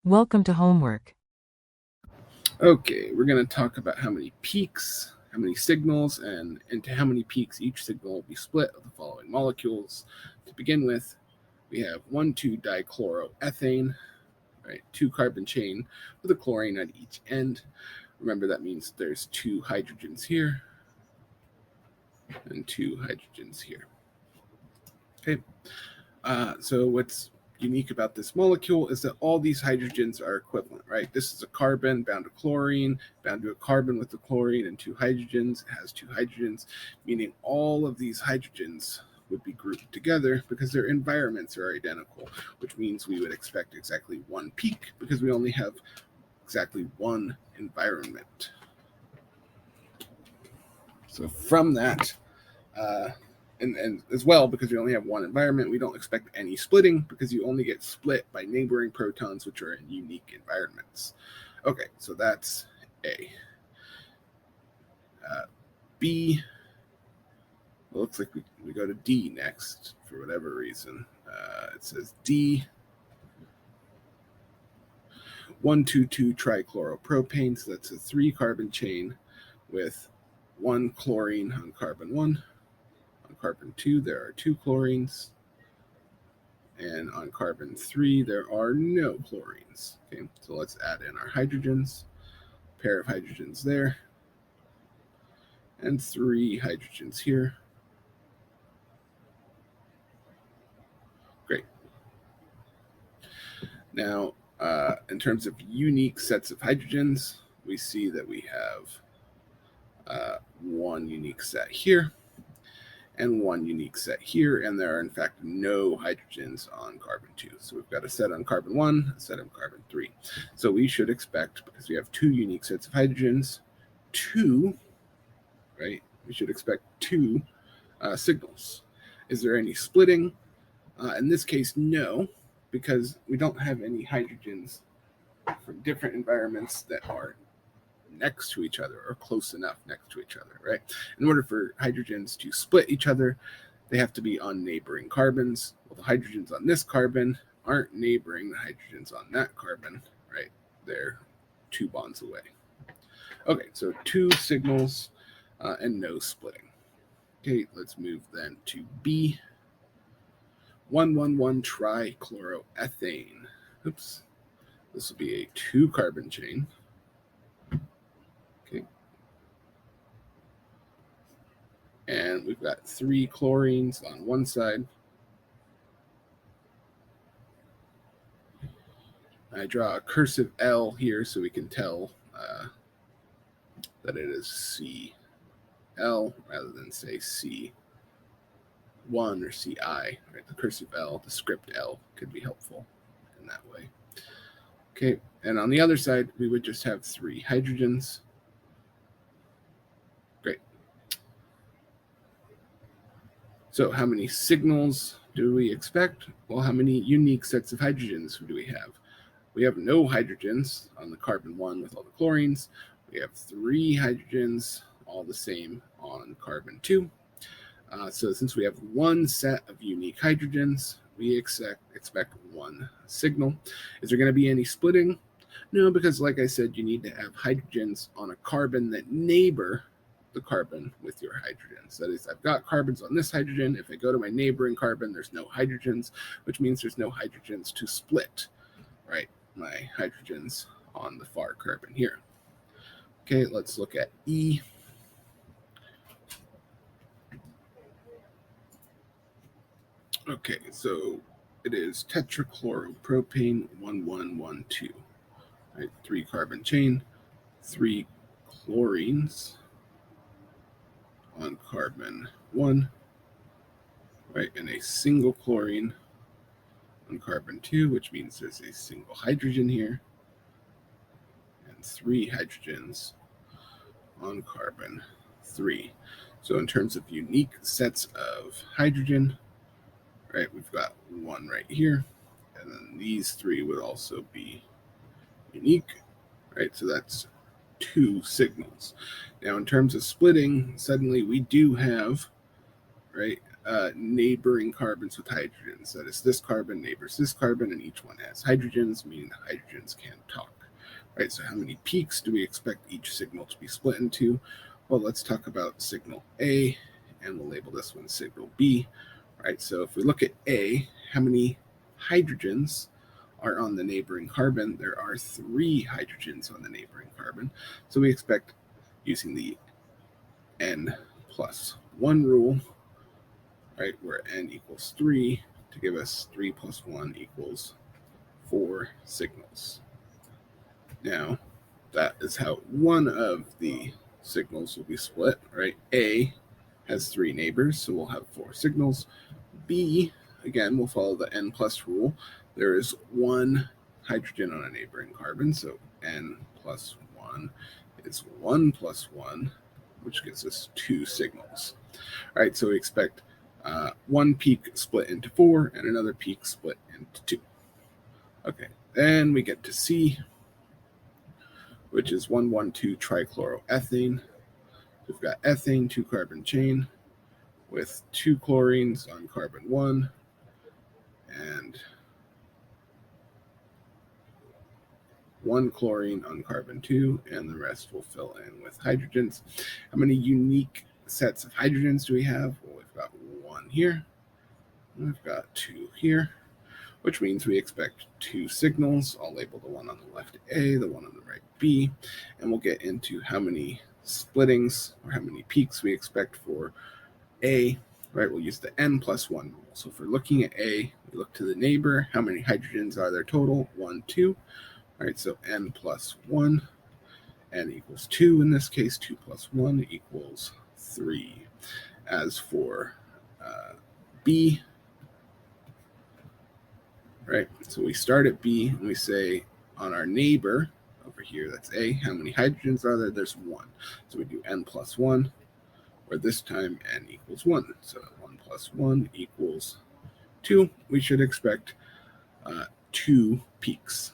Welcome to homework. Okay, we're going to talk about how many peaks, how many signals, and into how many peaks each signal will be split of the following molecules. To begin with, we have 1,2-dichloroethane, right? 2-carbon chain with a chlorine at each end. Remember, that means there's 2 hydrogens here and 2 hydrogens here. Okay, so what's unique about this molecule is that all these hydrogens are equivalent, right? This is a carbon bound to chlorine, bound to a carbon with the chlorine and 2 hydrogens. It has 2 hydrogens, meaning all of these hydrogens would be grouped together because their environments are identical, which means we would expect exactly 1 peak because we only have exactly 1 environment. So from that, and as well, because we only have 1 environment, we don't expect any splitting because you only get split by neighboring protons, which are in unique environments. Okay, so that's A. B, well, looks like we go to D next for whatever reason. It says D, 1,2,2-trichloropropane, so that's a 3-carbon chain with 1 chlorine on carbon 1. On carbon 2, there are 2 chlorines. And on carbon 3, there are no chlorines. Okay, so let's add in our hydrogens. Pair of hydrogens there. And 3 hydrogens here. Great. Now, in terms of unique sets of hydrogens, we see that we have 1 unique set here and 1 unique set here, and there are in fact no hydrogens on carbon 2. So we've got a set on carbon 1, a set on carbon 3. So we should expect, because we have 2 unique sets of hydrogens, 2, right? We should expect 2 signals. Is there any splitting? In this case, no, because we don't have any hydrogens from different environments that are next to each other or close enough next to each other, right? In order for hydrogens to split each other, they have to be on neighboring carbons. Well, the hydrogens on this carbon aren't neighboring the hydrogens on that carbon, right? They're 2 bonds away. Okay, so 2 signals and no splitting. Okay, let's move then to B. 1,1,1-trichloroethane. Oops. This will be a 2-carbon chain. Okay. And we've got 3 chlorines on one side. I draw a cursive L here so we can tell that it is Cl rather than say C1 or Ci. Right? The cursive L, the script L, could be helpful in that way. Okay, and on the other side, we would just have 3 hydrogens. Great. So how many signals do we expect? Well, how many unique sets of hydrogens do we have? We have no hydrogens on the carbon 1 with all the chlorines. We have 3 hydrogens, all the same on carbon 2. So since we have 1 set of unique hydrogens, we expect 1 signal. Is there going to be any splitting? No, because like I said, you need to have hydrogens on a carbon that neighbor the carbon with your hydrogens. That is, I've got carbons on this hydrogen. If I go to my neighboring carbon, there's no hydrogens, which means there's no hydrogens to split, right? My hydrogens on the far carbon here. Okay, let's look at E. Okay, so it is tetrachloropropane 1112. Right, 3-carbon chain, 3 chlorines on carbon 1, right, and a single chlorine on carbon 2, which means there's a single hydrogen here, and 3 hydrogens on carbon 3. So in terms of unique sets of hydrogen, right, we've got 1 right here, and then these 3 would also be unique, right? So that's 2 signals. Now, in terms of splitting, suddenly we do have, right, neighboring carbons with hydrogens. That is, this carbon neighbors this carbon, and each one has hydrogens, meaning the hydrogens can talk. Right, so how many peaks do we expect each signal to be split into? Well, let's talk about signal A, and we'll label this one signal B. Right, so if we look at A, how many hydrogens are on the neighboring carbon? There are 3 hydrogens on the neighboring carbon. So we expect, using the n plus 1 rule, right, where n equals 3, to give us 3 plus 1 equals 4 signals. Now, that is how one of the signals will be split, right? A has 3 neighbors, so we'll have 4 signals. B, again, will follow the n plus rule. There is 1 hydrogen on a neighboring carbon, so n plus 1 is 1 plus 1, which gives us 2 signals. All right, so we expect 1 peak split into 4 and another peak split into 2. Okay, then we get to C, which is 1,1,2 trichloroethane. We've got ethane, 2-carbon chain with 2 chlorines on carbon 1 and 1 chlorine on carbon 2, and the rest will fill in with hydrogens. How many unique sets of hydrogens do we have? Well, we've got 1 here, and we've got 2 here, which means we expect 2 signals. I'll label the one on the left A, the one on the right B, and we'll get into how many splittings or how many peaks we expect for A. Right, we'll use the n plus 1 rule. So if we're looking at A, we look to the neighbor. How many hydrogens are there total? 1, 2. All right, so n plus 1, n equals 2 in this case. 2 plus 1 equals 3. As for B, right, so we start at B and we say on our neighbor over here, that's A, how many hydrogens are there? There's 1. So we do n plus 1, or this time n equals 1. So 1 plus 1 equals 2. We should expect 2 peaks.